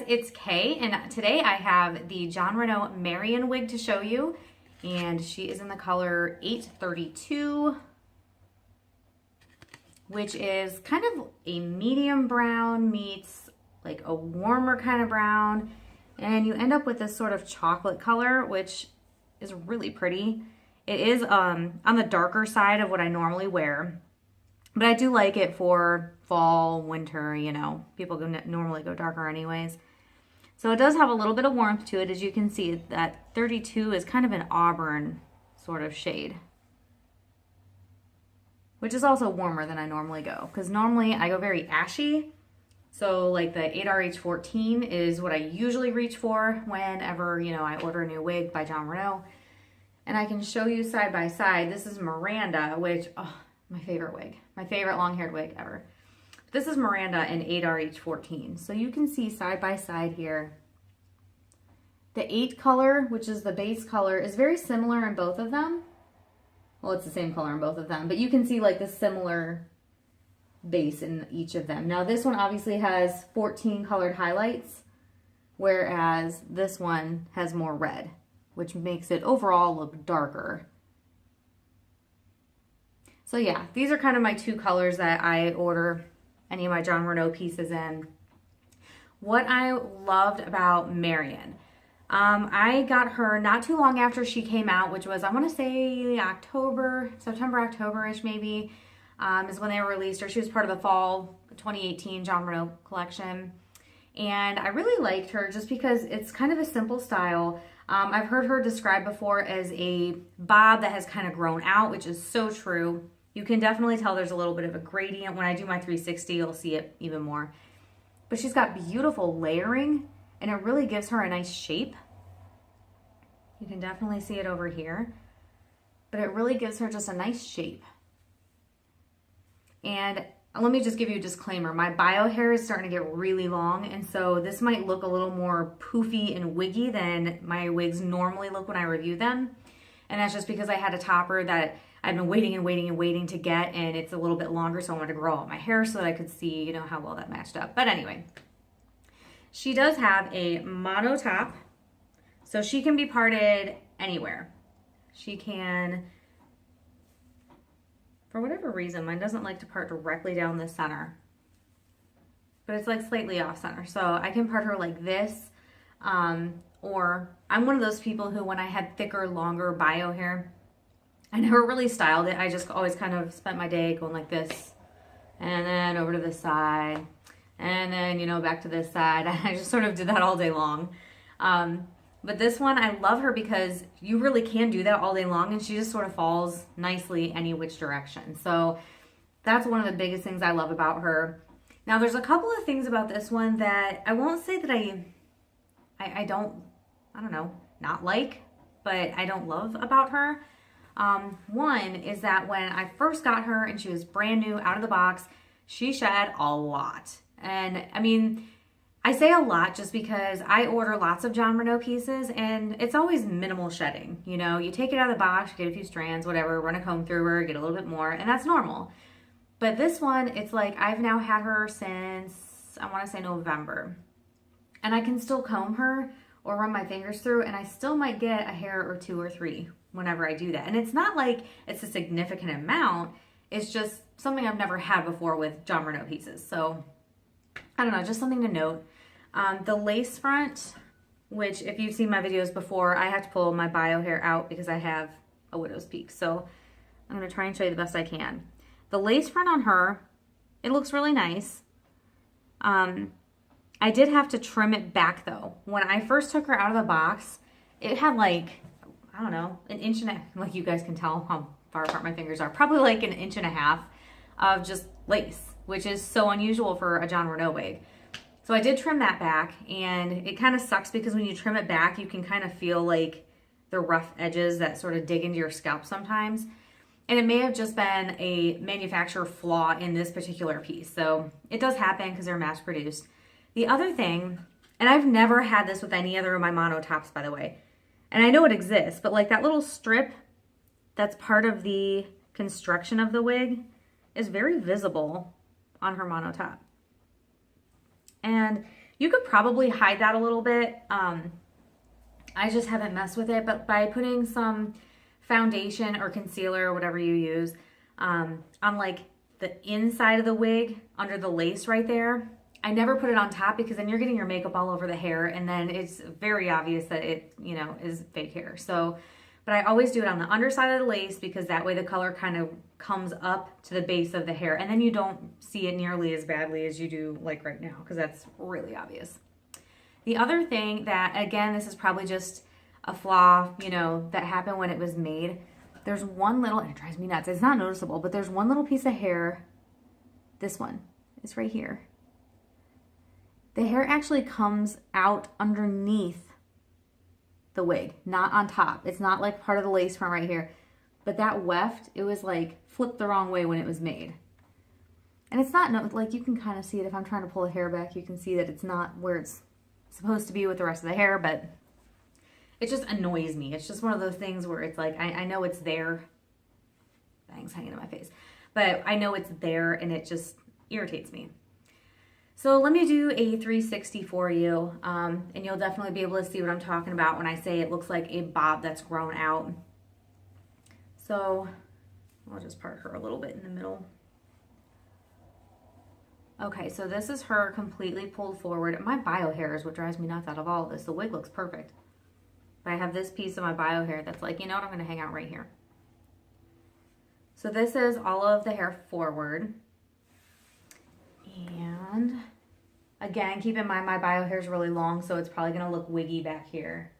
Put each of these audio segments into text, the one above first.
it's Kay, and today I have the Jon Renau Marion wig to show you, and she is in the color 832, which is kind of a medium brown meets like a warmer kind of brown, and you end up with this sort of chocolate color, which is really pretty. It is on the darker side of what I normally wear, but I do like it for fall, winter, you know, people normally go darker anyways. So it does have a little bit of warmth to it. As you can see, that 32 is kind of an auburn sort of shade, which is also warmer than I normally go, because normally I go very ashy. So like the 8RH14 is what I usually reach for whenever, you know, I order a new wig by Jon Renau. And I can show you side by side. This is Miranda, which, oh, my favorite wig. My favorite long-haired wig ever. This is Miranda in 8RH14. So you can see side by side here. The 8 color, which is the base color, is very similar in both of them. Well, it's the same color in both of them, but you can see like the similar base in each of them. Now this one obviously has 14 colored highlights, whereas this one has more red, which makes it overall look darker. So yeah, these are kind of my two colors that I order any of my Jon Renau pieces in. What I loved about Marion, I got her not too long after she came out, which was, I want to say October, September, October-ish maybe, is when they released her. She was part of the fall 2018 Jon Renau collection. And I really liked her just because it's kind of a simple style. I've heard her described before as a bob that has kind of grown out, which is so true. You can definitely tell there's a little bit of a gradient. When I do my 360, you'll see it even more. But she's got beautiful layering, and it really gives her a nice shape. You can definitely see it over here. But it really gives her just a nice shape. And let me just give you a disclaimer. My bio hair is starting to get really long, and so this might look a little more poofy and wiggy than my wigs normally look when I review them. And that's just because I had a topper that I've been waiting and waiting and waiting to get, and it's a little bit longer, so I wanted to grow out my hair so that I could see, you know, how well that matched up. But anyway, she does have a mono top, so she can be parted anywhere. She can, for whatever reason, mine doesn't like to part directly down the center, but it's like slightly off center. So I can part her like this, or I'm one of those people who, when I had thicker, longer bio hair, I never really styled it. I just always kind of spent my day going like this, and then over to this side, and then, you know, back to this side. I just sort of did that all day long. But this one, I love her because you really can do that all day long, and she just sort of falls nicely any which direction. So that's one of the biggest things I love about her. Now, there's a couple of things about this one that I won't say that I don't know, not like, but I don't love about her. One is that when I first got her and she was brand new out of the box, she shed a lot. And I mean, I say a lot just because I order lots of Jon Renau pieces, and it's always minimal shedding. You know, you take it out of the box, get a few strands, whatever, run a comb through her, get a little bit more, and that's normal. But this one, it's like I've now had her since, I want to say November. And I can still comb her or run my fingers through, and I still might get a hair or two or three whenever I do that. And it's not like it's a significant amount. It's just something I've never had before with Jon Renau pieces. So I don't know, just something to note. The lace front, which if you've seen my videos before, I have to pull my bio hair out because I have a widow's peak. So I'm going to try and show you the best I can. The lace front on her, it looks really nice. I did have to trim it back though. When I first took her out of the box, it had like, I don't know, an inch and a half, like you guys can tell how far apart my fingers are, probably like an inch and a half of just lace, which is so unusual for a Jon Renau wig. So I did trim that back, and it kind of sucks because when you trim it back, you can kind of feel like the rough edges that sort of dig into your scalp sometimes. And it may have just been a manufacturer flaw in this particular piece. So it does happen because they're mass produced. The other thing, and I've never had this with any other of my mono tops, by the way, and I know it exists, but like that little strip that's part of the construction of the wig is very visible on her mono top. And You could probably hide that a little bit. I just haven't messed with it, but by putting some foundation or concealer or whatever you use on like the inside of the wig under the lace right there. I never put it on top because then you're getting your makeup all over the hair and then it's very obvious that it, you know, is fake hair. So, but I always do it on the underside of the lace because that way the color kind of comes up to the base of the hair and then you don't see it nearly as badly as you do like right now because that's really obvious. The other thing that, again, this is probably just a flaw, you know, that happened when it was made. There's one little, and it drives me nuts, it's not noticeable, but there's one little piece of hair. This one, it's right here. The hair actually comes out underneath the wig, not on top. It's not like part of the lace front right here. But that weft, it was like flipped the wrong way when it was made. And it's not, like you can kind of see it. If I'm trying to pull the hair back, you can see that it's not where it's supposed to be with the rest of the hair, but it just annoys me. It's just one of those things where it's like, I know it's there. Bangs hanging in my face. But I know it's there and it just irritates me. So let me do a 360 for you, and you'll definitely be able to see what I'm talking about when I say it looks like a bob that's grown out. So I'll just part her a little bit in the middle. Okay, so this is her completely pulled forward. My bio hair is what drives me nuts out of all of this. The wig looks perfect. But I have this piece of my bio hair that's like, you know what, I'm going to hang out right here. So this is all of the hair forward. And again, keep in mind my bio hair is really long, so it's probably going to look wiggy back here.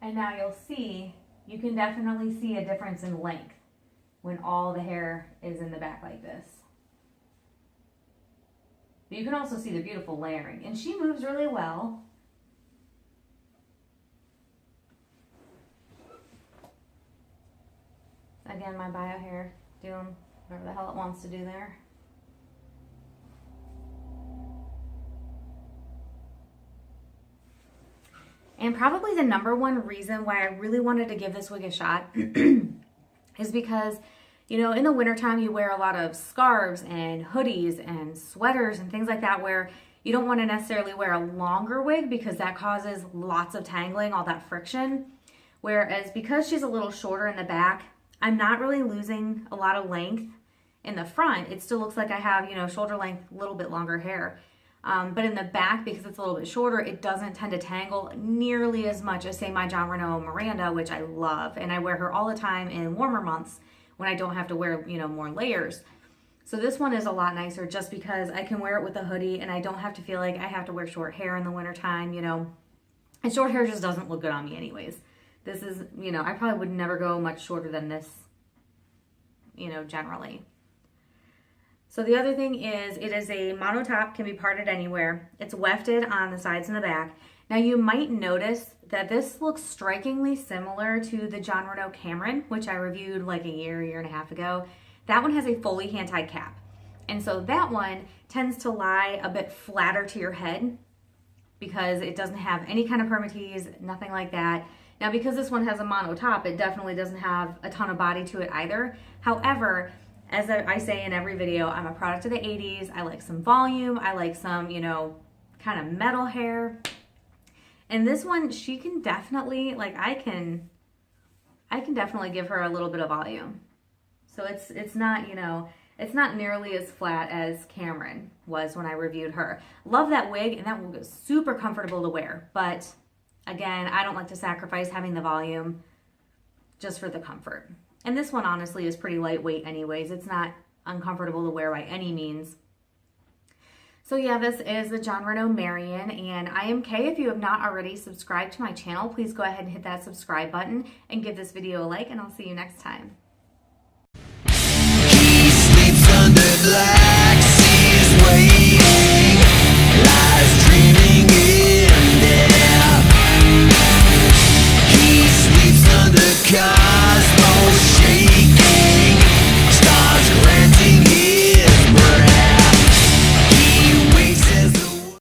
And now you'll see, you can definitely see a difference in length when all the hair is in the back like this. But you can also see the beautiful layering. And she moves really well. Again, my bio hair doing whatever the hell it wants to do there. And probably the number one reason why I really wanted to give this wig a shot is because, you know, in the wintertime you wear a lot of scarves and hoodies and sweaters and things like that where you don't want to necessarily wear a longer wig because that causes lots of tangling, all that friction. Whereas because she's a little shorter in the back, I'm not really losing a lot of length in the front. It still looks like I have, you know, shoulder length, a little bit longer hair. But in the back, because it's a little bit shorter, it doesn't tend to tangle nearly as much as, say, my Jon Renau Miranda, which I love. And I wear her all the time in warmer months when I don't have to wear, you know, more layers. So this one is a lot nicer just because I can wear it with a hoodie and I don't have to feel like I have to wear short hair in the wintertime, you know. And short hair just doesn't look good on me anyways. This is, you know, I probably would never go much shorter than this, you know, generally. So the other thing is it is a mono top, can be parted anywhere. It's wefted on the sides and the back. Now you might notice that this looks strikingly similar to the Jon Renau Cameron, which I reviewed like a year and a half ago. That one has a fully hand-tied cap. And so that one tends to lie a bit flatter to your head because it doesn't have any kind of permatease, nothing like that. Now because this one has a mono top, it definitely doesn't have a ton of body to it either. However, as I say in every video, I'm a product of the 80s. I like some volume. I like some, you know, kind of metal hair. And this one, she can definitely, like, I can definitely give her a little bit of volume. So it's not, you know, it's not nearly as flat as Cameron was when I reviewed her. Love that wig, and that wig is super comfortable to wear. But again, I don't like to sacrifice having the volume just for the comfort. And this one honestly is pretty lightweight anyways. It's not uncomfortable to wear by any means. So yeah, this is the Jon Renau Marion, and I am Kay. If you have not already subscribed to my channel, please go ahead and hit that subscribe button and give this video a like, and I'll see you next time. He sleeps under glass.